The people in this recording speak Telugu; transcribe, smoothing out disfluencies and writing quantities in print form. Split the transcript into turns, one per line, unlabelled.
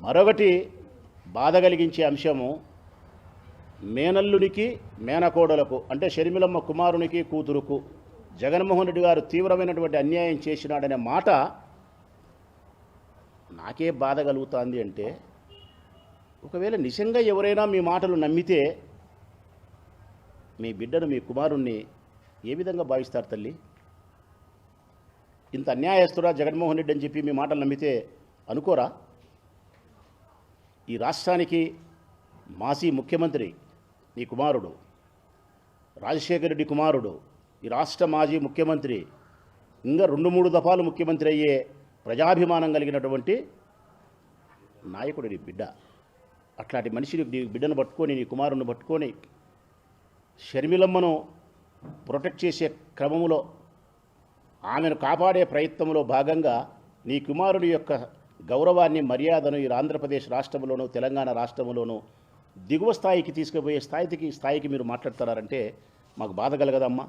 మరొకటి బాధ కలిగించే అంశము మేనల్లునికి మేనకోడలకు అంటే షర్మిలమ్మ కుమారునికి కూతురుకు జగన్మోహన్ రెడ్డి గారు తీవ్రమైనటువంటి అన్యాయం చేసినాడనే మాట నాకే బాధ కలుగుతుంది. అంటే ఒకవేళ నిజంగా ఎవరైనా మీ మాటలు నమ్మితే మీ బిడ్డను మీ కుమారుణ్ణి ఏ విధంగా భావిస్తారు తల్లి? ఇంత అన్యాయస్తుడా జగన్మోహన్ రెడ్డి అని చెప్పి మీ మాటలు నమ్మితే అనుకోరా? ఈ రాష్ట్రానికి మాజీ ముఖ్యమంత్రి నీ కుమారుడు, రాజశేఖర రెడ్డి కుమారుడు, ఈ రాష్ట్ర మాజీ ముఖ్యమంత్రి, ఇంకా 2-3 దఫాలు ముఖ్యమంత్రి అయ్యే ప్రజాభిమానం కలిగినటువంటి నాయకుడు నీ బిడ్డ. అట్లాంటి మనిషిని నీ బిడ్డను పట్టుకొని నీ కుమారుని పట్టుకొని షర్మిలమ్మను ప్రొటెక్ట్ చేసే క్రమంలో ఆమెను కాపాడే ప్రయత్నంలో భాగంగా నీ కుమారుడి యొక్క గౌరవాన్ని మర్యాదను ఈ ఆంధ్రప్రదేశ్ రాష్ట్రంలోనూ తెలంగాణ రాష్ట్రంలోనూ దిగువ స్థాయికి తీసుకుపోయే స్థాయికి మీరు మాట్లాడుతున్నారంటే మాకు బాధ కలగదమ్మా.